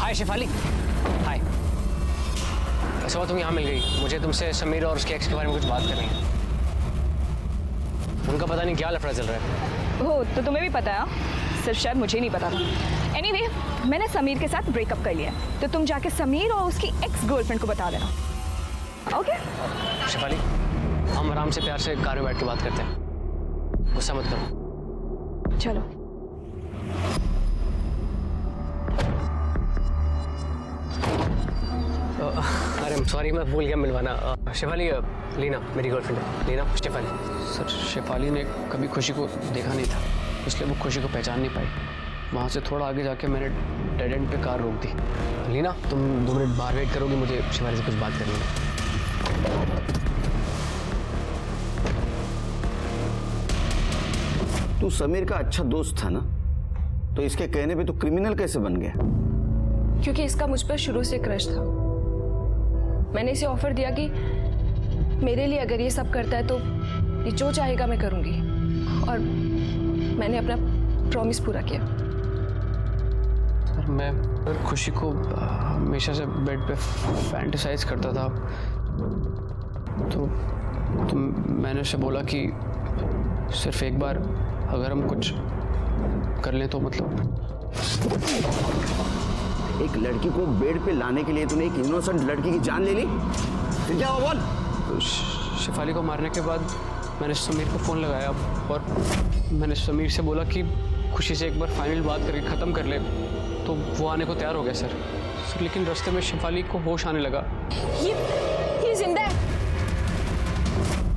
हाय शेफाली। हाय। ऐसा हुआ तुम यहाँ मिल गई। मुझे तुमसे समीर और उसके एक्स के बारे में कुछ बात करनी है। उनका पता नहीं क्या लफड़ा चल रहा है। हो तो तुम्हें भी पता है? सिर्फ शायद मुझे नहीं पता था। एनीवे, मैंने समीर के साथ ब्रेकअप कर लिया, तो तुम जाके समीर और उसकी एक्स गर्लफ्रेंड को बता देना, ओके? शेफाली, हम आराम से प्यार से कार में बैठ के बात करते हैं, गुस्सा मत करो। चलो। अरे सॉरी, मैं भूल गया मिलवाना। शेफाली, लीना मेरी गर्लफ्रेंड है। लीना, शेफाली। सर, शेफाली ने कभी खुशी को देखा नहीं था, इसलिए वो खुशी को पहचान नहीं पाई। वहाँ से थोड़ा आगे जाके मैंने डेड एंड पे कार रोक दी। लीना, तुम 2 मिनट बाहर वेट करोगी? मुझे शेफाली से कुछ बात करनी है। तू समीर का अच्छा दोस्त था ना, तो इसके कहने पे तो क्रिमिनल कैसे बन गया? क्योंकि इसका मुझ पर शुरू से क्रश था। मैंने इसे ऑफर दिया कि मेरे लिए अगर ये सब करता है तो ये जो चाहेगा मैं करूंगी, और मैंने अपना प्रॉमिस पूरा किया। सर, मैं खुशी को हमेशा से बेड पे फैंटेसाइज करता था, तो मैंने उसे बोला कि सिर्फ एक बार अगर हम कुछ कर लें तो मतलब। एक लड़की को बेड पे लाने के लिए तूने एक इनोसेंट लड़की की जान ले ली, फिर क्या हुआ बोल? शेफाली को मारने के बाद मैंने समीर को फ़ोन लगाया और मैंने समीर से बोला कि खुशी से एक बार फाइनल बात करके ख़त्म कर ले, तो वो आने को तैयार हो गया सर। लेकिन रास्ते में शेफाली को होश आने लगा। ये जिंदा है।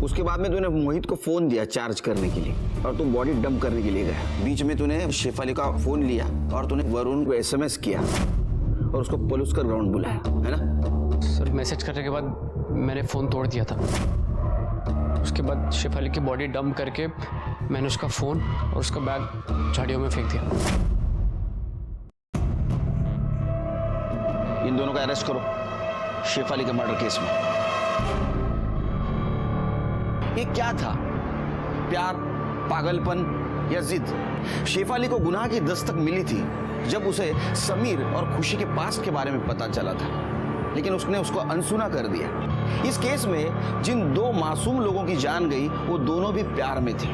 उसके बाद में तूने मोहित को फोन दिया चार्ज करने के लिए, और तू बॉडी डंप करने के लिए गया। बीच में तूने शेफाली का फोन लिया और तूने वरुण को SMS किया और उसको पुलिस का ग्राउंड बुलाया, है ना? सर, मैसेज करने के बाद मैंने फ़ोन तोड़ दिया था। उसके बाद शेफाली की बॉडी डंप करके मैंने उसका फ़ोन और उसका बैग झाड़ियों में फेंक दिया। इन दोनों का अरेस्ट करो शेफाली के मर्डर केस में। ये क्या था? प्यार, पागलपन या जिद? शेफाली को गुनाह की दस्तक मिली थी जब उसे समीर और खुशी के पास्ट के बारे में पता चला था, लेकिन उसने उसको अनसुना कर दिया। इस केस में जिन 2 मासूम लोगों की जान गई, वो दोनों भी प्यार में थे,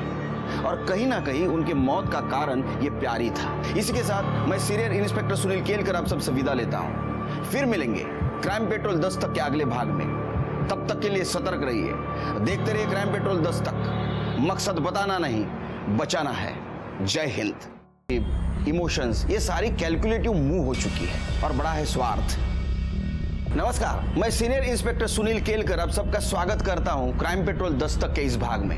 और कहीं ना कहीं उनके मौत का कारण ये प्यार ही था। इसी के साथ मैं सीनियर इंस्पेक्टर सुनील केलकर आप सबसे विदा लेता हूं। फिर मिलेंगे क्राइम पेट्रोल दस्तक के अगले भाग में। तब तक के लिए सतर्क रहिए, देखते रहिए क्राइम पेट्रोल दस्तक। मकसद बताना नहीं, बचाना है। जय हिंद। इमोशंस ये सारी कैलकुलेटिव मूव हो चुकी है और बड़ा है स्वार्थ। नमस्कार, मैं सीनियर इंस्पेक्टर सुनील केलकर आप सबका स्वागत करता हूं क्राइम पेट्रोल दस्तक के इस भाग में।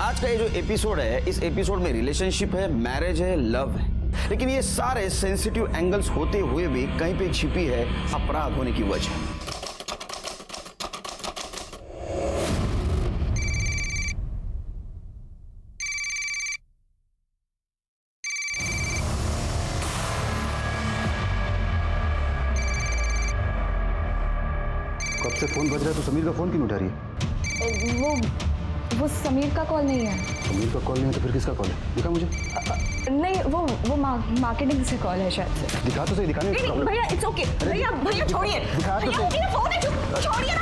आज का ये जो एपिसोड है, इस एपिसोड में रिलेशनशिप है, मैरिज है, लव है, लेकिन ये सारे सेंसिटिव एंगल्स होते हुए भी कहीं पे छिपी है अपराध होने की वजह। कब से फोन बज रहा है तो समीर का फोन क्यों उठा रही है? वो समीर का कॉल नहीं है। समीर का कॉल नहीं है तो फिर किसका कॉल है? दिखा मुझे। नहीं, वो मार्केटिंग से कॉल है शायद से। दिखा तो सही, दिखाने में प्रॉब्लम। भैया इट्स ओके। भैया छोड़िए। दिखा तो सही। फोन है, छोड़िए ना।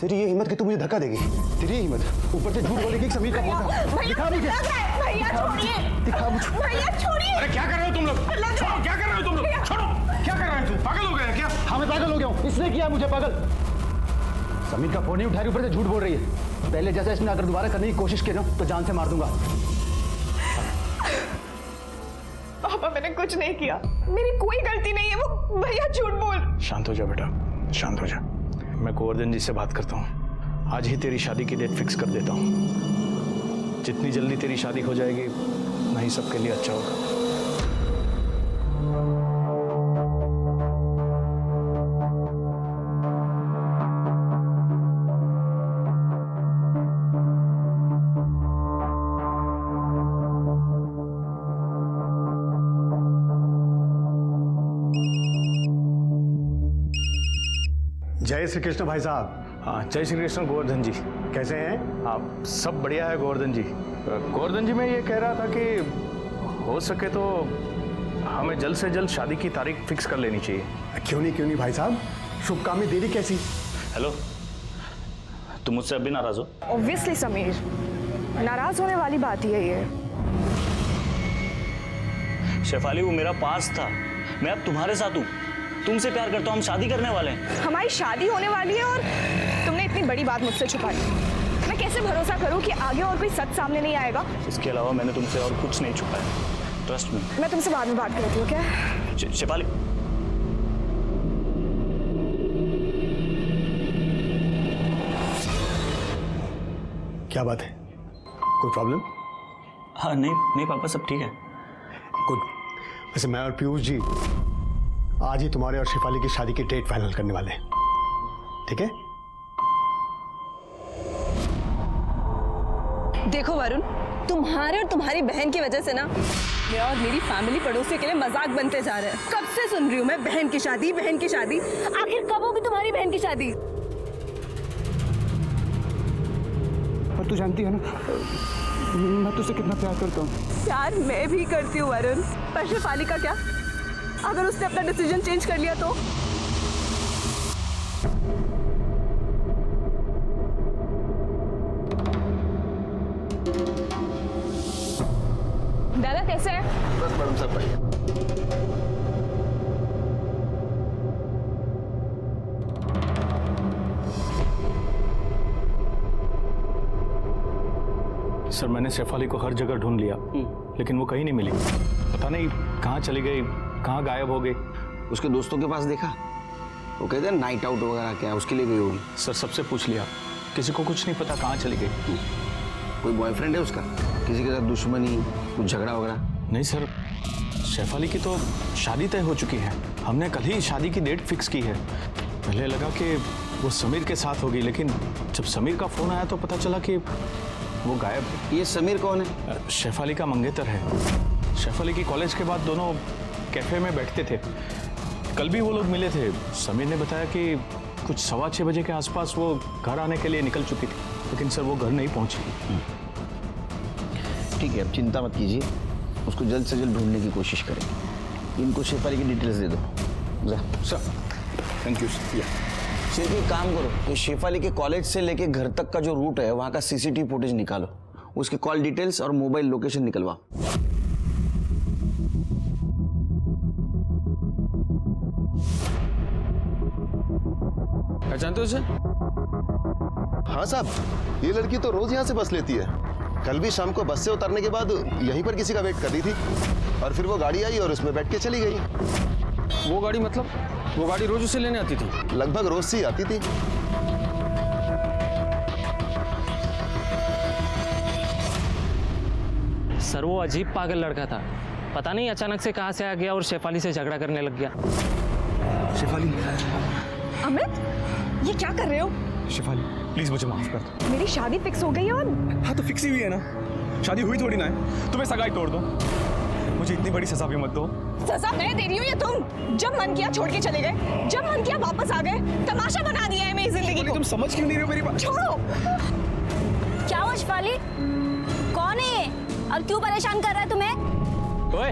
तेरी ये हिम्मत कि तू मुझे धक्का देगी? तेरी ये हिम्मत, ऊपर से झूठ बोलेगी कि समीर का फोन था। दिखा मुझे। भैया छोड़िए। दिखा मुझे। भैया छोड़िए। अरे क्या कर रहे हो तुम लोग? छोड़ो, क्या कर रहे हो तुम लोग? छोड़ो, क्या कर रहे हो तुम? पागल हो गए क्या? हाँ, मैं पागल हो गया हूँ। इसने किया मुझे पागल। समीर का फोन ही उठा रही, ऊपर से झूठ बोल रही है। पहले जैसा इसने अगर दोबारा करने की कोशिश की ना तो जान से मार दूंगा। पापा, मैंने कुछ नहीं किया, मेरी कोई गलती नहीं है। वो भैया झूठ बोल। शांत हो जा बेटा, शांत हो जा। मैं गोवर्धन जी से बात करता हूँ। आज ही तेरी शादी की डेट फिक्स कर देता हूँ। जितनी जल्दी तेरी शादी हो जाएगी नहीं सबके लिए अच्छा होगा। जय श्री कृष्ण भाई साहब। हाँ, जय श्री कृष्ण गोवर्धन जी। कैसे हैं आप? सब बढ़िया है गोवर्धन जी। गोवर्धन जी, मैं ये कह रहा था कि हो सके तो हमें जल्द से जल्द शादी की तारीख फिक्स कर लेनी चाहिए। क्यों नहीं भाई साहब, शुभ काम में देरी कैसी? हेलो, तुम मुझसे अभी नाराज हो? ऑब्वियसली समीर, नाराज होने वाली बात ही है ये। शेफाली, वो मेरा पास था, मैं अब तुम्हारे साथ हूँ, तुमसे प्यार करता हूँ, हम शादी करने वाले हैं। हमारी शादी होने वाली है और तुमने इतनी बड़ी बात मुझसे छुपाई। मैं कैसे भरोसा करूं कि आगे और कोई सच सामने नहीं आएगा? इसके अलावा मैंने तुमसे और कुछ नहीं छुपाया, ट्रस्ट मी। मैं तुमसे बाद में बात करती हूँ क्या? शेफाली, क्या बात है, कोई प्रॉब्लम? हाँ नहीं पापा, सब ठीक है। गुड। वैसे मैं और पीयूष जी आज ही तुम्हारे और शेफाली की शादी की डेट फाइनल करने वाले हैं, ठीक है? देखो वरुण, तुम्हारे और तुम्हारी बहन की वजह से ना मेरा और मेरी फैमिली पड़ोसियों के लिए मजाक बनते जा रहे हैं। कब से सुन रही हूँ मैं, बहन की शादी बहन की शादी। आखिर कब होगी तुम्हारी बहन की शादी? पर तू जानती है ना, मैं तुझसे कितना प्यार करता हूँ। प्यार मैं भी करती हूँ वरुण, पर शेफाली का क्या? अगर उसने अपना डिसीजन चेंज कर लिया तो? दादा कैसे है? बस मैडम सब बढ़िया। सर, मैंने शेफाली को हर जगह ढूंढ लिया, लेकिन वो कहीं नहीं मिली। पता नहीं कहाँ चली गई, कहाँ गायब हो गई। उसके दोस्तों के पास देखा, वो कहते हैं नाइट आउट वगैरह क्या, उसके लिए गई होगी। सर, सबसे पूछ लिया, किसी को कुछ नहीं पता कहाँ चली गई। कोई बॉयफ्रेंड है उसका, किसी के साथ दुश्मनी, कुछ झगड़ा वगैरह? नहीं सर, शेफाली की तो शादी तय हो चुकी है, हमने कल ही शादी की डेट फिक्स की है। पहले लगा कि वो समीर के साथ होगी, लेकिन जब समीर का फोन आया तो पता चला कि वो गायब है। ये समीर कौन है? शेफाली का मंगेतर है। शेफाली की कॉलेज के बाद दोनों कैफे में बैठते थे, कल भी वो लोग मिले थे। समीर ने बताया कि कुछ 6:15 बजे के आसपास वो घर आने के लिए निकल चुकी थी, लेकिन सर वो घर नहीं पहुंची। ठीक है, अब चिंता मत कीजिए, उसको जल्द से जल्द ढूंढने की कोशिश करेंगे। इनको शेफाली की डिटेल्स दे दो। जा सर, थैंक यू सर। सिर्फ एक काम करो कि शेफाली के कॉलेज से लेके घर तक का जो रूट है वहाँ का सीसीटीवी फुटेज निकालो, उसके कॉल डिटेल्स और मोबाइल लोकेशन निकलवा। पहचानते हो उसे? हाँ साहब, ये लड़की तो रोज यहाँ से बस लेती है। कल भी शाम को बस से उतरने के बाद यहीं पर किसी का वेट कर रही थी, और फिर वो गाड़ी आई और उसमें बैठ के चली गई। वो गाड़ी मतलब? वो गाड़ी रोज उसे लेने आती थी? लगभग रोज से ही आती थी। सर, वो अजीब पागल लड़का था, पता नहीं अचानक से कहाँ से आ गया और शेफाली से झगड़ा करने लग गया। शेफाली, अमित, ये क्या कर रहे हो? शेफाली प्लीज मुझे माफ कर दो। मेरी शादी फिक्स हो गई है और हाँ तो फिक्स ही हुई है ना, शादी हुई थोड़ी ना है। तुम्हें सगाई तोड़ दो, मुझे इतनी बड़ी सजा भी मत दो। सजा मैं दे रही हूँ या तुम? जब मन किया छोड़ के चले गए, जब मन किया वापस आ गए। तमाशा बना दिया है मेरी जिंदगी को। तुम समझ क्यों नहीं रहे हो मेरी बात? छोड़ो। क्या हुआ शेफाली? कौन है और क्यों परेशान कर रहा है तुम्हें? ओए,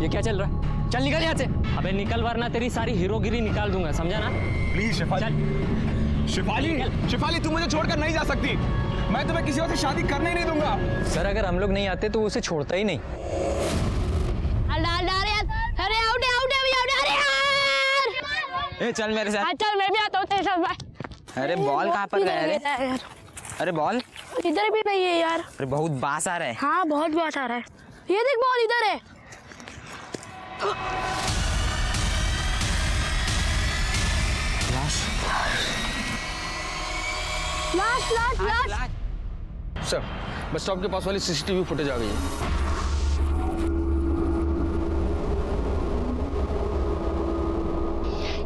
ये क्या चल रहा है? चल निकल यहाँ से। अबे निकल, वरना तेरी सारी हीरोगिरी निकाल दूंगा, समझा ना? प्लीज शेफाली, शेफाली, शेफाली तुम मुझे छोड़कर नहीं जा सकती। मैं तुम्हें किसी और से शादी करने ही नहीं दूंगा। सर, अगर हम लोग नहीं आते तो उसे छोड़ता ही नहीं। अरे आउट अरे यार! ए, चल मेरे साथ। चल मैं भी आता हूँ तेरे साथ। अरे बॉल कहाँ पर गया रे? अरे बॉल इधर भी नहीं है यार। अरे बहुत बास आ रहा है। हाँ बहुत बात आ रहा है। ये देख बॉल इधर है। लाश। सर, बस स्टॉप के पास वाली सीसीटीवी फुटेज आ गई है।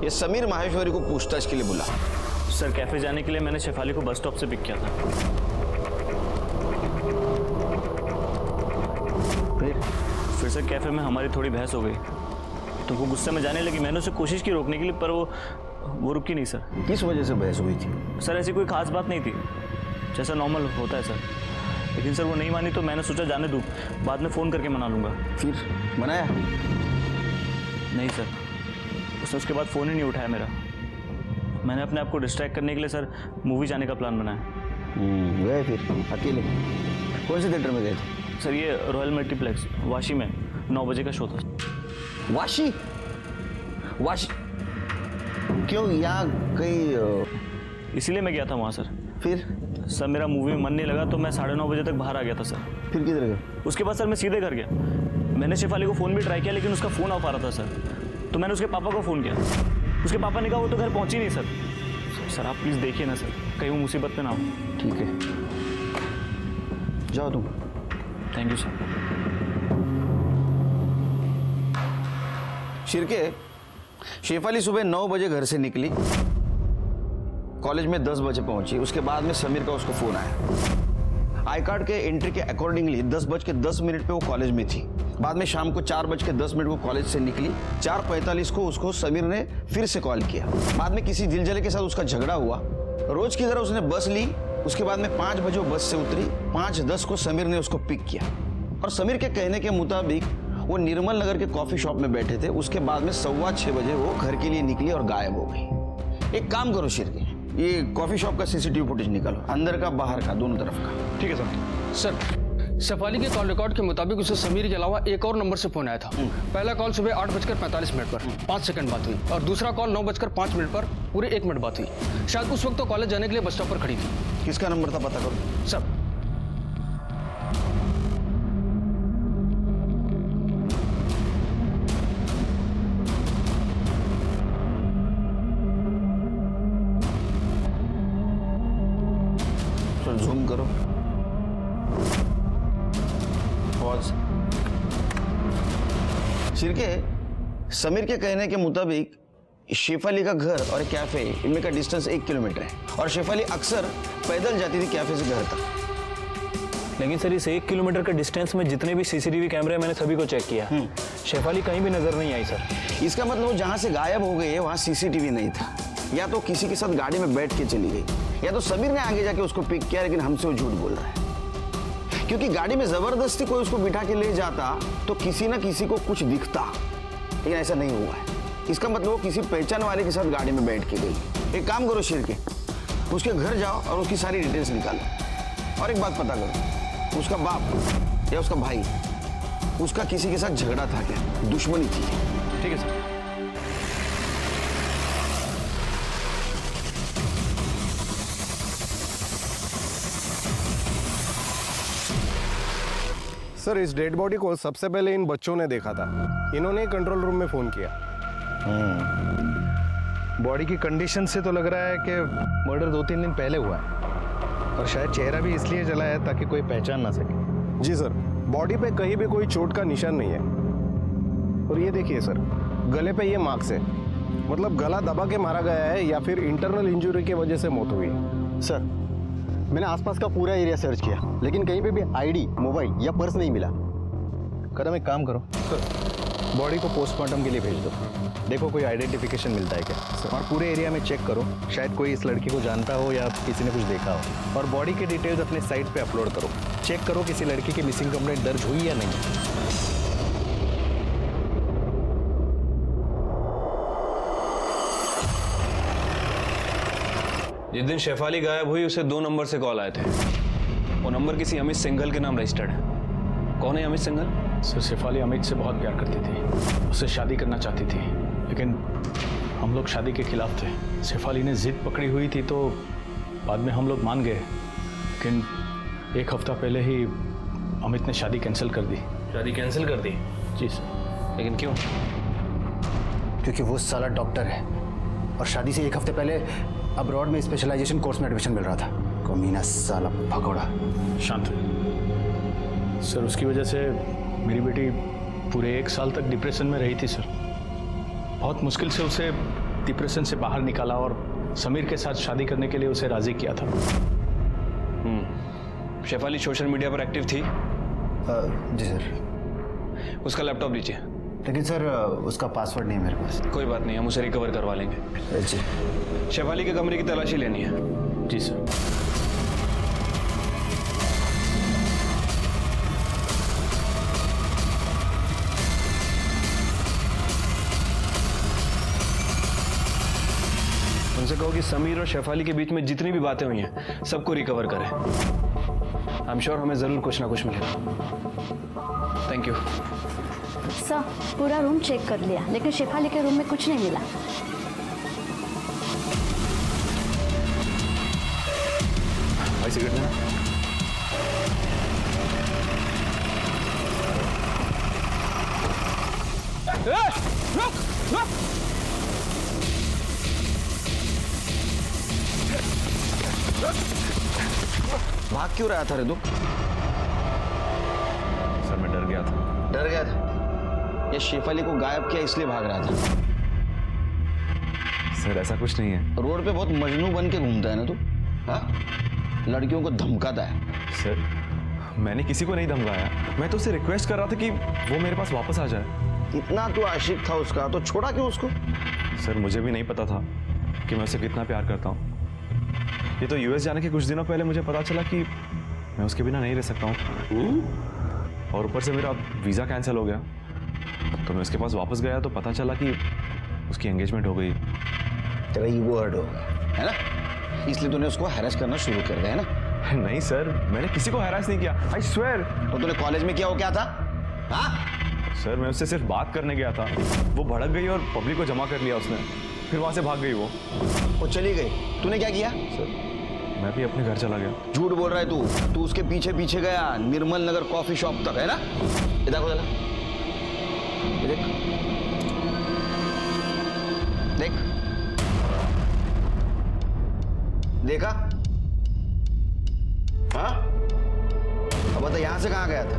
ये समीर माहेश्वरी को पूछताछ के लिए बुला। सर, कैफे जाने के लिए मैंने शेफाली को बस स्टॉप से पिक किया था। फिर सर कैफे में हमारी थोड़ी बहस हो गई, तो वो गुस्से में जाने लगी। मैंने उसे कोशिश की रोकने के लिए, पर वो रुकी नहीं सर। किस वजह से बहस हुई थी? सर ऐसी कोई खास बात नहीं थी, जैसा नॉर्मल होता है सर। लेकिन सर वो नहीं मानी तो मैंने सोचा जाने दूँ, बाद में फ़ोन करके मना लूँगा। फिर मनाया? नहीं सर, उसने उसके बाद फ़ोन ही नहीं उठाया मेरा। मैंने अपने आप को डिस्ट्रैक्ट करने के लिए सर मूवी जाने का प्लान बनाया। गए फिर अकेले? कौन से थिएटर में गए थे? सर ये रॉयल मल्टीप्लेक्स वाशी में 9 बजे का शो था। वाशी? वाशी क्यों? यहाँ कहीं इसीलिए मैं गया था वहाँ सर। फिर सर मेरा मूवी में मन नहीं लगा तो मैं 9:30 बजे तक बाहर आ गया था सर। फिर किधर गए? उसके बाद सर मैं सीधे घर गया। मैंने शेफाली को फ़ोन भी ट्राई किया लेकिन उसका फ़ोन ऑफ आ रहा था सर। तो मैंने उसके पापा को फ़ोन किया। उसके पापा ने कहा वो तो घर पहुँच ही नहीं सर। सर आप प्लीज़ देखिए ना सर, कहीं वो मुसीबत में ना हो। ठीक है, जाओ तुम। Thank you sir. Shirke, Shefali सुबह 9 बजे घर से निकली, कॉलेज में 10 बजे पहुंची। उसके बाद में समीर का उसको फोन आया। आई कार्ड के एंट्री के अकॉर्डिंगली 10:10 पे वो कॉलेज में थी। बाद में शाम को 4:10 को कॉलेज से निकली। 4:45 को उसको समीर ने फिर से कॉल किया। बाद में किसी दिलजले के साथ उसका झगड़ा हुआ। रोज की तरह उसने बस ली। उसके बाद में 5 बजे वो बस से उतरी। 5:10 को समीर ने उसको पिक किया और समीर के कहने के मुताबिक वो निर्मल नगर के कॉफी शॉप में बैठे थे। उसके बाद में 6:15 बजे वो घर के लिए निकली और गायब हो गई। एक काम करो शिरके, ये कॉफी शॉप का सीसीटीवी फुटेज निकालो, अंदर का बाहर का दोनों तरफ का। ठीक है सर। शेफाली के कॉल रिकॉर्ड के मुताबिक उसे समीर के अलावा एक और नंबर से फोन आया था। पहला कॉल सुबह 8:45 पर 5 सेकंड बात हुई और दूसरा कॉल 9:05 पर पूरे 1 मिनट बात हुई। शायद उस वक्त तो कॉलेज जाने के लिए बस स्टॉप पर खड़ी थी। किसका नंबर था पता करो सर। जूम करो। पॉज। शिरके, समीर के कहने के मुताबिक शेफाली का घर और कैफे इनमें का डिस्टेंस 1 किलोमीटर है और शेफाली अक्सर पैदल जाती थी कैफे से घर तक। लेकिन सर इस 1 किलोमीटर का डिस्टेंस में जितने भी सीसीटीवी कैमरे मैंने सभी को चेक किया, शेफाली कहीं भी नजर नहीं आई सर। इसका मतलब वो जहां से गायब हो गई है वहां सीसीटीवी नहीं था। या तो किसी के साथ गाड़ी में बैठ के चली गई या तो समीर ने आगे जाके उसको पिक किया, लेकिन हमसे वो झूठ बोल रहा है। क्योंकि गाड़ी में जबरदस्ती कोई उसको बिठा के ले जाता तो किसी ना किसी को कुछ दिखता, लेकिन ऐसा नहीं हुआ है। इसका मतलब वो किसी पहचान वाले के साथ गाड़ी में बैठ के गई। एक काम करो शिरके, उसके घर जाओ और उसकी सारी डिटेल्स निकालो। और एक बात पता करो, उसका बाप या उसका भाई, उसका किसी के साथ झगड़ा था क्या, दुश्मनी थी? ठीक है सर। सर इस डेड बॉडी को सबसे पहले इन बच्चों ने देखा था। इन्होंने कंट्रोल रूम में फोन किया। बॉडी की कंडीशन से तो लग रहा है कि मर्डर 2-3 दिन पहले हुआ है और शायद चेहरा भी इसलिए जला है ताकि कोई पहचान ना सके। जी सर, बॉडी पे कहीं भी कोई चोट का निशान नहीं है। और ये देखिए सर, गले पे ये मार्क्स है, मतलब गला दबा के मारा गया है या फिर इंटरनल इंजरी की वजह से मौत हुई है। सर मैंने आसपास का पूरा एरिया सर्च किया लेकिन कहीं पे भी आईडी, मोबाइल या पर्स नहीं मिला। कदम एक काम करो सर, बॉडी को पोस्टमार्टम के लिए भेज दो, देखो कोई आइडेंटिफिकेशन मिलता है क्या। और पूरे एरिया में चेक करो, शायद कोई इस लड़की को जानता हो या किसी ने कुछ देखा हो। और बॉडी के डिटेल्स अपने साइट पे अपलोड करो, चेक करो किसी लड़की की मिसिंग कंप्लेंट दर्ज हुई या नहीं। जिस दिन शेफाली गायब हुई उसे 2 नंबर से कॉल आए थे। वो नंबर किसी अमित सिंघल के नाम रजिस्टर्ड है। कौन है अमित सिंघल? सर शेफाली अमित से बहुत प्यार करती थी, उससे शादी करना चाहती थी, लेकिन हम लोग शादी के खिलाफ थे। शेफाली ने जिद पकड़ी हुई थी तो बाद में हम लोग मान गए, लेकिन 1 हफ्ता पहले ही अमित ने शादी कैंसिल कर दी। शादी कैंसिल कर दी? जी सर। लेकिन क्यों? क्योंकि वो साला डॉक्टर है और शादी से 1 हफ्ते पहले अब्रॉड में स्पेशलाइजेशन कोर्स में एडमिशन मिल रहा था। कमीना साला भगोड़ा। शांत सर, उसकी वजह से मेरी बेटी पूरे 1 साल तक डिप्रेशन में रही थी सर। बहुत मुश्किल से उसे डिप्रेशन से बाहर निकाला और समीर के साथ शादी करने के लिए उसे राजी किया था। शेफाली सोशल मीडिया पर एक्टिव थी? जी सर। उसका लैपटॉप लीजिए। लेकिन सर उसका पासवर्ड नहीं है मेरे पास। कोई बात नहीं, हम उसे रिकवर करवा लेंगे। जी। शेफाली के कमरे की तलाशी लेनी है। जी सर। उनसे कहो कि समीर और शेफाली के बीच में जितनी भी बातें हुई हैं सबको रिकवर करें। आई एम श्योर हमें जरूर कुछ ना कुछ मिलेगा। Thank you sir. पूरा रूम चेक कर लिया लेकिन शेफाली के रूम में कुछ नहीं मिला। भाई सिगरेट देना। भाग क्यों रहा था रे तू? सर मैं डर गया था। डर गया था? ये शेफाली को गायब किया इसलिए भाग रहा था? सर ऐसा कुछ नहीं है। रोड पे बहुत मजनू बन के घूमता है ना तू? हाँ, लड़कियों को धमकाता है। सर मैंने किसी को नहीं धमकाया, मैं तो उसे रिक्वेस्ट कर रहा था कि वो मेरे पास वापस आ जाए। इतना तू आशिक था उसका तो छोड़ा क्यों उसको? सर मुझे भी नहीं पता था कि मैं उसे कितना प्यार करता हूँ। ये तो यूएस जाने के कुछ दिनों पहले मुझे पता चला कि मैं उसके बिना नहीं रह सकता हूँ। और ऊपर से मेरा वीज़ा कैंसिल हो गया, तो मैं उसके पास वापस गया तो पता चला कि उसकी एंगेजमेंट हो गई। तेरा ईगो हर्ट हो है ना, इसलिए तूने उसको हैरेस करना शुरू कर दिया है ना? नहीं सर, मैंने किसी को हैरास नहीं किया, आई स्वेयर। तो तूने कॉलेज में किया वो क्या था? हाँ सर मैं उससे सिर्फ बात करने गया था, वो भड़क गई और पब्लिक को जमा कर लिया उसने, फिर वहां से भाग गई वो चली गई। तूने क्या किया? सर मैं भी अपने घर चला गया। झूठ बोल रहा है तू उसके पीछे पीछे गया निर्मल नगर कॉफी शॉप तक, है ना? इधर को देख देख देखा? हाँ अब बता यहाँ से कहाँ गया था?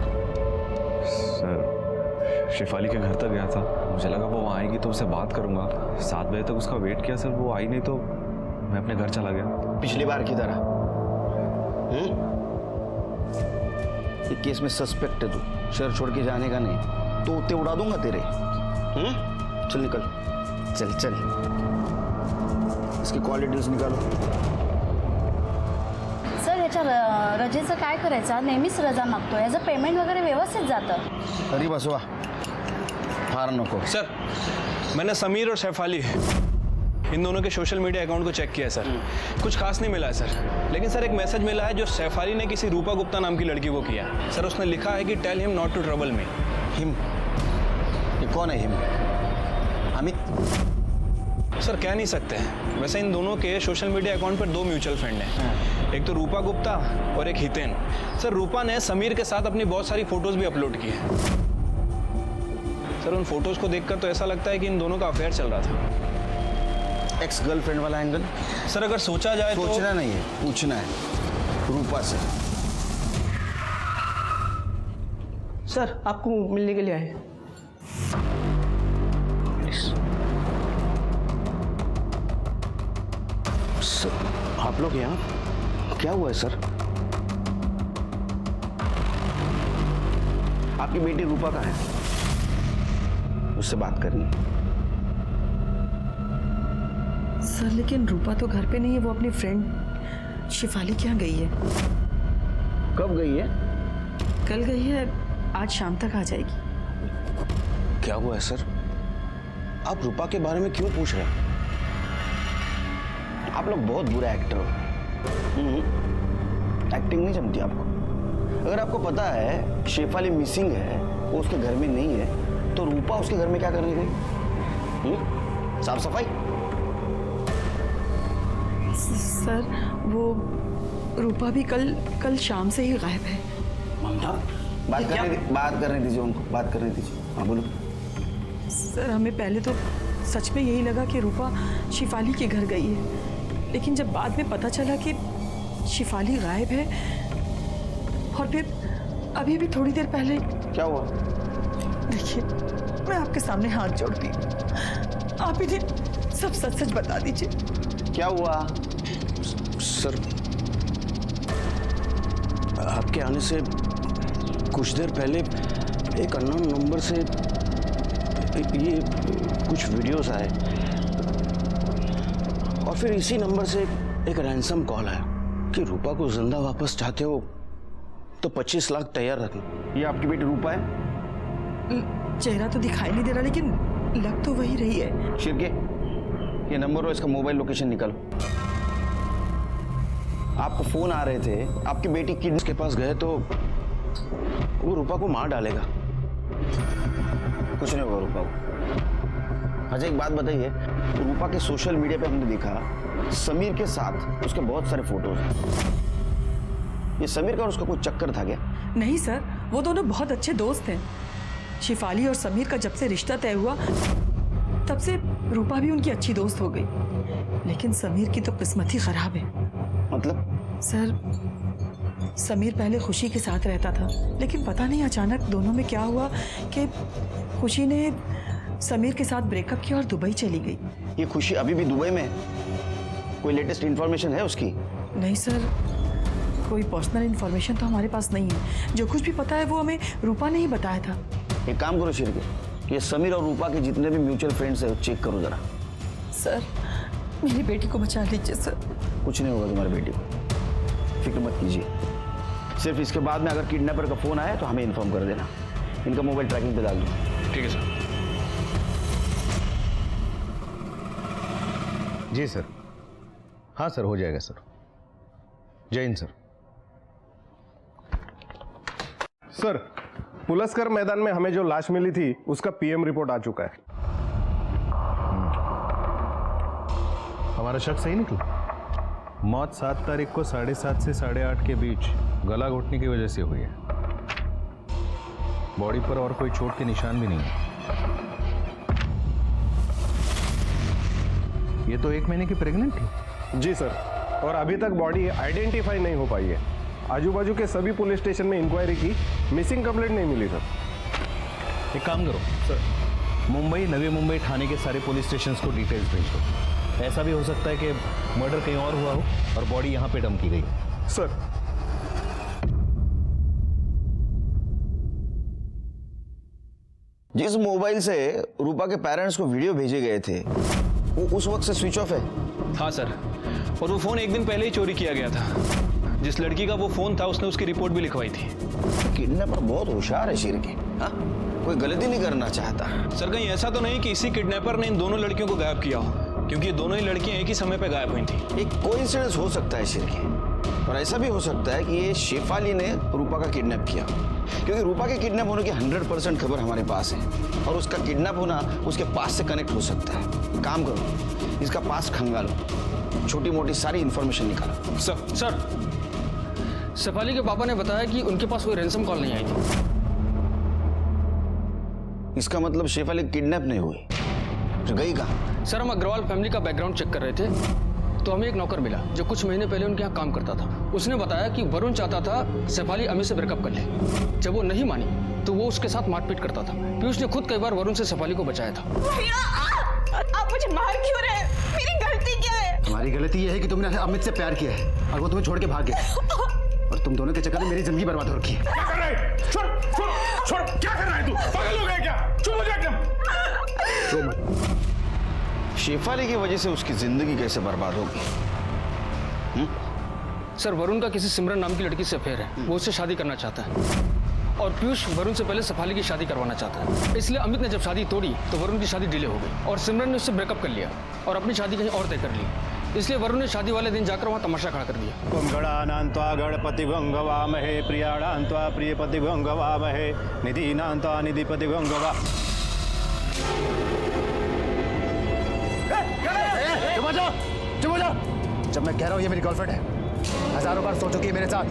सर शेफाली के घर तक गया था, मुझे लगा वो वहाँ आएगी तो उससे बात करूंगा। 7 बजे तक उसका वेट किया सर, वो आई नहीं तो मैं अपने घर चला गया। पिछली बार की तरह ये केस में सस्पेक्ट है तू, शहर छोड़ के जाने का नहीं तो उत्ते उड़ा दूंगा तेरे। चल निकल, चल चल इसकी कॉल डिटेल्स निकालो। सर ह्याच्या रजेचं काय करायचं? हा नेहमीच रजा मागतो, याचं पेमेंट वगैरे व्यवस्थित जातं। अरे बसवा फार नको। सर मैंने समीर और शेफाली इन दोनों के सोशल मीडिया अकाउंट को चेक किया है सर, कुछ खास नहीं मिला है सर। लेकिन सर एक मैसेज मिला है जो शेफाली ने किसी रूपा गुप्ता नाम की लड़की को किया है। सर उसने लिखा है कि tell him not to trouble me. Him? ये कौन है हिम? अमित? सर कह नहीं सकते, वैसे इन दोनों के सोशल मीडिया अकाउंट पर 2 म्यूचुअल फ्रेंड हैं, एक तो रूपा गुप्ता और एक हितेन। सर रूपा ने समीर के साथ अपनी बहुत सारी फोटोज भी अपलोड की है। सर उन फोटोज को देखकर तो ऐसा लगता है कि इन दोनों का अफेयर चल रहा था। एक्स गर्लफ्रेंड वाला एंगल? सर अगर सोचा जाए तो सोचना नहीं है, पूछना है रूपा से। सर आपको मिलने के लिए आए। सर आप लोग यहाँ? क्या हुआ है सर? आपकी बेटी रूपा कहाँ है? उससे बात करनी है। सर लेकिन रूपा तो घर पे नहीं है, वो अपनी फ्रेंड शेफाली के यहाँ गई है। कब गई है? कल गई है, आज शाम तक आ जाएगी। क्या हुआ है सर? आप रूपा के बारे में क्यों पूछ रहे हैं? आप लोग बहुत बुरे एक्टर हो। एक्टिंग नहीं जमती आपको। अगर आपको पता है शेफाली मिसिंग है, वो उसके घर में नहीं है, तो रूपा उसके घर में क्या करने गई? साफ सफाई? सर वो रूपा भी कल शाम से ही गायब है। ममता बात करने दीजिए उनको, बात करने दीजिए। हाँ बोलो। सर हमें पहले तो सच में यही लगा कि रूपा शेफाली के घर गई है, लेकिन जब बाद में पता चला कि शेफाली गायब है, और फिर अभी भी थोड़ी देर पहले। क्या हुआ? देखिए मैं आपके सामने हाथ जोड़ती हूँ, आप इन्हें सब सच सच बता दीजिए। क्या हुआ? सर आपके आने से कुछ देर पहले एक अननोन नंबर से ये कुछ वीडियोस आए और फिर इसी नंबर से एक रैंसम कॉल आया कि रूपा को जिंदा वापस चाहते हो तो 25 लाख तैयार रखना। ये आपकी बेटी रूपा है? चेहरा तो दिखाई नहीं दे रहा, लेकिन लग तो वही रही है। शिरके ये नंबर और इसका मोबाइल लोकेशन निकालो। आपको फोन आ रहे थे, आपकी बेटी किड्स के पास गए तो वो रूपा को मार डालेगा। कुछ नहीं होगा रूपा को। अच्छा एक बात बताइए, रूपा के सोशल मीडिया पे हमने देखा समीर के साथ उसके बहुत सारे फोटोज हैं। ये समीर का और उसका कोई चक्कर था क्या? नहीं सर, वो दोनों बहुत अच्छे दोस्त हैं। शिफाली और समीर का जब से रिश्ता तय हुआ तब से रूपा भी उनकी अच्छी दोस्त हो गई। लेकिन समीर की तो किस्मत ही खराब है। मतलब? सर समीर पहले खुशी के साथ रहता था, लेकिन पता नहीं अचानक दोनों में क्या हुआ कि खुशी ने समीर के साथ ब्रेकअप किया और दुबई चली गई। ये खुशी अभी भी दुबई में है? कोई लेटेस्ट इंफॉर्मेशन है उसकी? नहीं सर, कोई पर्सनल इंफॉर्मेशन तो हमारे पास नहीं है। जो कुछ भी पता है वो हमें रूपा ने ही बताया था। एक काम करो शिरके, ये समीर और रूपा के जितने भी म्यूचुअल फ्रेंड्स है चेक करो जरा। सर मेरी बेटी को बचा लीजिए सर। कुछ नहीं होगा तुम्हारी बेटी को, फिक्र मत कीजिए। सिर्फ इसके बाद में अगर किडनैपर का फोन आया तो हमें इन्फॉर्म कर देना। इनका मोबाइल ट्रैकिंग पे डाल दो। ठीक है सर। जी सर। हाँ सर, हो जाएगा सर। जय हिंद सर। सर, पुलस्कर मैदान में हमें जो लाश मिली थी उसका पीएम रिपोर्ट आ चुका है। हमारा शक सही निकला। मौत 7 तारीख को 7:30 से 8:30 के बीच गला घोटने की वजह से हुई है। बॉडी पर और कोई चोट के निशान भी नहीं है। ये तो 1 महीने की प्रेग्नेंट थी। जी सर, और अभी तक बॉडी आइडेंटिफाई नहीं हो पाई है। आजू बाजू के सभी पुलिस स्टेशन में इंक्वायरी की, मिसिंग कंप्लेंट नहीं मिली सर। एक काम करो सर, मुंबई, नवी मुंबई थाने के सारे पुलिस स्टेशन को डिटेल्स भेज दो। ऐसा भी हो सकता है कि मर्डर कहीं और हुआ हो और बॉडी यहाँ पे डंप की गई। सर, जिस मोबाइल से रूपा के पेरेंट्स को वीडियो भेजे गए थे वो उस वक्त से स्विच ऑफ है। हाँ सर, और वो फ़ोन एक दिन पहले ही चोरी किया गया था। जिस लड़की का वो फ़ोन था उसने उसकी रिपोर्ट भी लिखवाई थी। किडनैपर बहुत होशियार है शिर के। हाँ, कोई गलती नहीं करना चाहता। सर कहीं ऐसा तो नहीं कि इसी किडनैपर ने इन दोनों लड़कियों को गायब किया हो, क्योंकि ये दोनों ही लड़कियां एक ही समय पे गायब हुई थी। एक कोइंसिडेंस हो सकता है शिर के, और ऐसा भी हो सकता है कि ये शेफाली ने रूपा का किडनैप किया, क्योंकि रूपा के किडनैप होने की 100% खबर हमारे पास है, और उसका किडनैप होना उसके पास से कनेक्ट हो सकता है। काम करो, इसका पास खंगालो, छोटी मोटी सारी इंफॉर्मेशन निकालो। सर, शेफाली के पापा ने बताया कि उनके पास कोई रैंसम कॉल नहीं आई थी। इसका मतलब शेफाली किडनैप नहीं हुई, तो गई कहाँ? सर, हम अग्रवाल फैमिली का बैकग्राउंड चेक कर रहे थे तो हमें एक नौकर मिला जो कुछ महीने पहले उनके यहाँ काम करता था। उसने बताया कि वरुण चाहता था शेफाली अमी से ब्रेकअप कर ले। जब वो नहीं मानी तो वो उसके साथ मारपीट करता था। पीयूष ने खुद कई बार वरुण से शेफाली को बचाया था। आप मुझे मार क्यों रहे हैं? मेरी गलती क्या है? तुम्हारी गलती यह है कि तुमने अमित से प्यार किया है और वो तुम्हें छोड़ के भाग गया, और तुम दोनों के चक्कर में मेरी जिंदगी बर्बाद हो रखी है। क्या कर रहा है? छोड़, छोड़, छोड़, क्या कर रहा है तू? पागल हो गया क्या? चुप हो जा एकदम। शेफाली की वजह से उसकी जिंदगी कैसे बर्बाद होगी? सर, वरुण का किसी सिमरन नाम की लड़की से अफेयर है। वो उससे शादी करना चाहता है, और पीयूष वरुण से पहले शेफाली की शादी करवाना चाहता है। इसलिए अमित ने जब शादी तोड़ी तो वरुण की शादी डिले हो गई, और सिमरन ने उससे ब्रेकअप कर लिया और अपनी शादी कहीं और तय कर ली। इसलिए वरुण ने शादी वाले दिन जाकर वहाँ तमाशा खड़ा कर दिया। तुम गणानान्त्वा गणपतिभंगवामहे, प्रियाणान्त्वा प्रियपतिभंगवामहे, निधीनान्त्वा निधिपतिभंगवा। चुप हो जाओ। जब मैं कह रहा हूँ ये मेरी गर्लफ्रेंड है, हजारों बार सोच चुकी है मेरे साथ,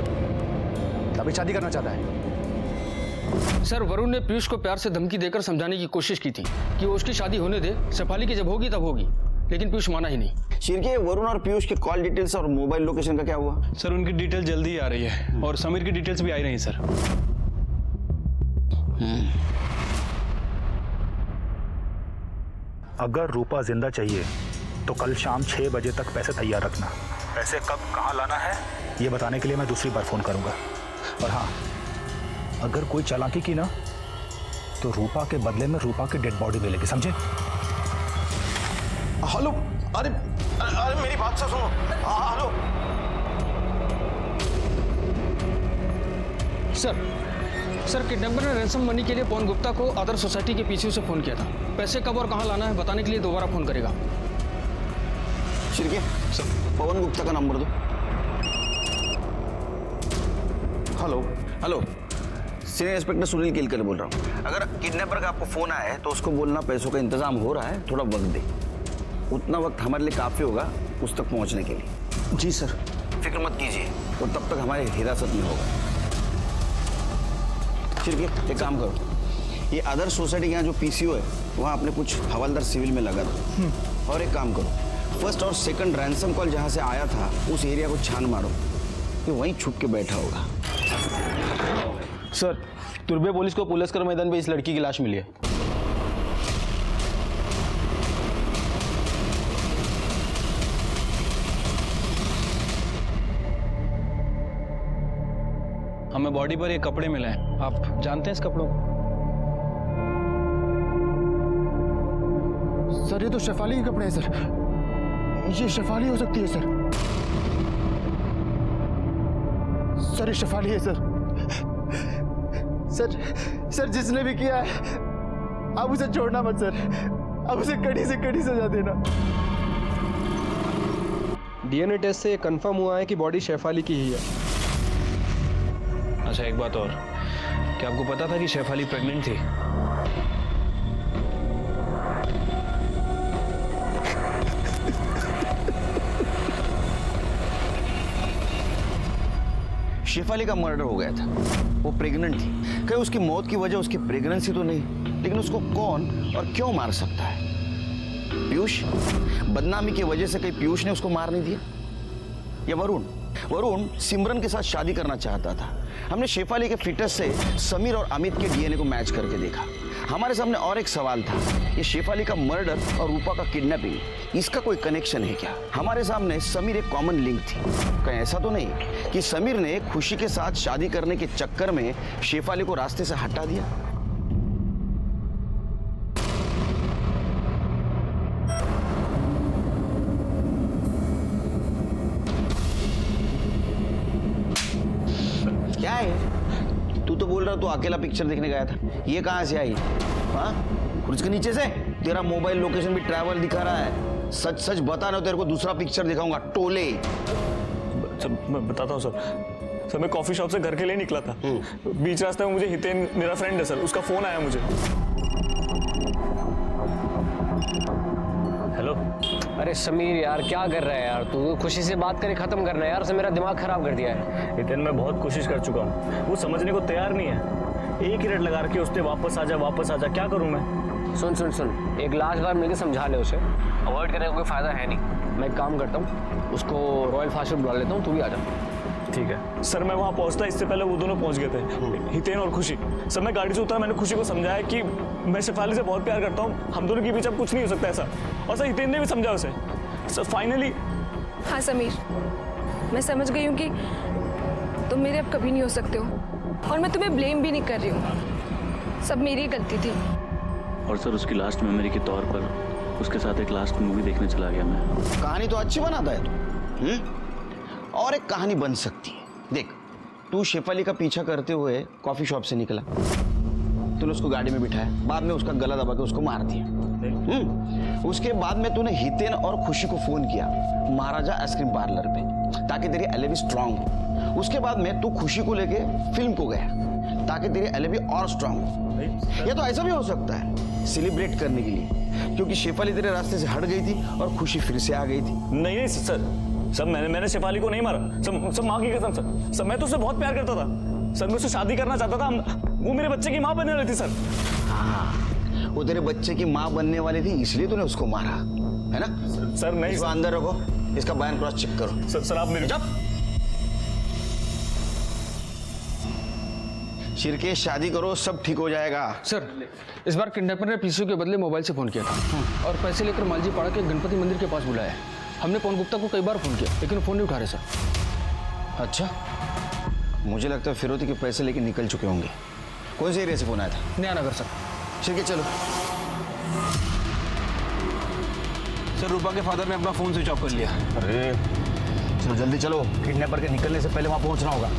तभी शादी करना चाहता है। सर, वरुण ने पीयूष को प्यार से धमकी देकर समझाने की कोशिश की थी कि वो उसकी शादी होने दे, शेफाली की जब होगी तब होगी, लेकिन पीयूष माना ही नहीं। शिरके, वरुण और पीयूष के कॉल डिटेल्स और मोबाइल लोकेशन का क्या हुआ? सर उनकी डिटेल जल्दी ही आ रही है, और समीर की डिटेल्स भी आ रही हैं सर। अगर रूपा जिंदा चाहिए तो कल शाम 6 बजे तक पैसे तैयार रखना। पैसे कब कहाँ लाना है ये बताने के लिए मैं दूसरी बार फोन करूंगा। और हाँ, अगर कोई चालाकी की ना तो रूपा के बदले में रूपा की डेड बॉडी मिलेगी, समझे? हेलो, अरे अरे मेरी बात से सुनो। हेलो सर, किडनैपर ने रैंसम मनी के लिए पवन गुप्ता को आदर्श सोसाइटी के पीछे से फोन किया था। पैसे कब और कहाँ लाना है बताने के लिए दोबारा फोन करेगा। शिरके पवन गुप्ता का नंबर दो। Hello hello, senior inspector Sunil Kelkar बोल रहा हूँ। अगर किडनैपर का आपको फोन आया है तो उसको बोलना पैसों का इंतजाम हो रहा है, थोड़ा वक्त दे। उतना वक्त हमारे लिए काफी होगा उस तक पहुंचने के लिए। जी सर। फिक्र मत कीजिए, वो तब तक हमारे हिरासत में होगा। शिरके एक काम करो, ये अदर सोसाइटी के यहाँ जो पीसीओ है वहाँ अपने कुछ हवलदार सिविल में लगा दो। और एक काम करो, फर्स्ट और सेकंड रैंसम कॉल जहाँ से आया था उस एरिया को छान मारो, कि वहीं छुप के बैठा होगा। सर, तुर्बे पुलिस को पुलस्कर मैदान पे इस लड़की की लाश मिली है। हमें बॉडी पर ये कपड़े मिले हैं, आप जानते हैं इस कपड़ों को? सर ये तो शेफाली के कपड़े हैं सर, ये शेफाली हो सकती है सर। सर ये शेफाली है सर। सर जिसने भी किया है आप उसे छोड़ना मत सर, अब उसे कड़ी से कड़ी सजा देना। डीएनए टेस्ट से ये कंफर्म हुआ है कि बॉडी शेफाली की ही है। अच्छा एक बात और, क्या आपको पता था कि शेफाली प्रेग्नेंट थी? शेफाली का मर्डर हो गया था, वो प्रेग्नेंट थी। कहीं उसकी मौत की वजह उसकी प्रेगनेंसी तो नहीं, लेकिन उसको कौन और क्यों मार सकता है? पीयूष? बदनामी की वजह से कहीं पीयूष ने उसको मार नहीं दिया? या वरुण सिमरन के साथ शादी करना चाहता था। हमने शेफाली के फिटनेस से समीर और अमित के डीएनए को मैच करके देखा। हमारे सामने और एक सवाल था, ये शेफाली का मर्डर और रूपा का किडनैपिंग, इसका कोई कनेक्शन है क्या? हमारे सामने समीर एक कॉमन लिंक थी। कहीं ऐसा तो नहीं कि समीर ने खुशी के साथ शादी करने के चक्कर में शेफाली को रास्ते से हटा दिया? क्या है? तू तो बोल रहा तू अकेला पिक्चर देखने गया था, ये कहां से आई? हाँ, फ्रिज के नीचे से? तेरा मोबाइल लोकेशन भी ट्रैवल दिखा रहा है। सच सच बता ना, तेरे को दूसरा पिक्चर दिखाऊंगा, टोले। सर मैं बताता हूँ सर, मैं कॉफी शॉप से घर के लिए निकला था। बीच रास्ते में मुझे हितेन, मेरा फ्रेंड है सर, उसका फोन आया मुझे। हेलो। अरे समीर यार क्या कर रहा है यार तू? खुशी से बात करे खत्म करना है यार, से मेरा दिमाग खराब कर दिया है। हितेन मैं बहुत कोशिश कर चुका हूँ, वो समझने को तैयार नहीं है। एक ही रेट लगा रखी उसने, वापस आ जा, क्या करूँ मैं? सुन, एक लास्ट बार मिलकर समझा ले उसे, अवॉइड करने का कोई फायदा है नहीं। मैं एक काम करता हूँ, उसको रॉयल फास्ट फूड बुला लेता हूँ, तू भी आ जा। ठीक है सर, मैं वहाँ पहुँचता इससे पहले वो दोनों पहुँच गए थे, हितेन और खुशी। सर मैं गाड़ी से उतरा, मैंने खुशी को समझाया कि मैं शेफाली से बहुत प्यार करता हूँ, हम दोनों के बीच अब कुछ नहीं हो सकता ऐसा। और सर हितेन ने भी समझा उसे। Sir finally. हाँ समीर, मैं समझ गई हूँ कि तुम मेरे अब कभी नहीं हो सकते हो, और मैं तुम्हें ब्लेम भी नहीं कर रही हूँ, सब मेरी गलती थी। और सर उसकी लास्ट मेमोरी के तौर पर उसके साथ एक लास्ट मूवी देखने चला गया मैं। कहानी तो अच्छी बनाता है तू, और एक कहानी बन सकती है। देख, तू शेफाली का पीछा करते हुए कॉफी शॉप से निकला, तूने उसको गाड़ी में बिठाया, बाद में उसका गला दबा के उसको मार दिया। उसके बाद में तूने हितेन और खुशी को फोन किया महाराजा आइसक्रीम पार्लर पे, ताकि तेरी एलिबी स्ट्रांग हो। उसके बाद में तू खुशी को लेके फिल्म को गया, ताकि तेरी एलिबी और स्ट्रांग हो। या तो ऐसा भी हो सकता है, सेलिब्रेट करने के लिए, क्योंकि शेफाली तेरे रास्ते से हट गई थी और खुशी फिर से आ गई थी। नहीं सर, मैंने शेफाली को नहीं मारा। सब माँ की कसम सर, मैं तो उससे बहुत प्यार करता था सर, मैं उससे शादी करना चाहता था। वो मेरे बच्चे की माँ बनने वाली थी सर। हाँ, वो तेरे बच्चे की माँ बनने वाली थी, इसलिए तूने उसको मारा, है ना? सर नहीं, इसको अंदर रखो, इसका बयान क्रॉस चेक करो। सर आप मेरे शिरके शादी करो, सब ठीक हो जाएगा। सर इस बार किडनैपर ने पीसीओ के बदले मोबाइल से फोन किया था और पैसे लेकर मालजी पाड़ा के गणपति मंदिर के पास बुलाया। हमने पवन गुप्ता को कई बार फोन किया, लेकिन फोन नहीं उठा रहे सर। अच्छा, मुझे लगता है फिरौती के पैसे लेके निकल चुके होंगे। कौन से एरिया से फोन आया था? नया नगर सर। शिरके चलो। सर रूपा के फादर ने अपना फोन स्विच ऑफ कर लिया। अरे चलो जल्दी चलो, किडनैपर के निकलने से पहले वहां पहुंचना होगा।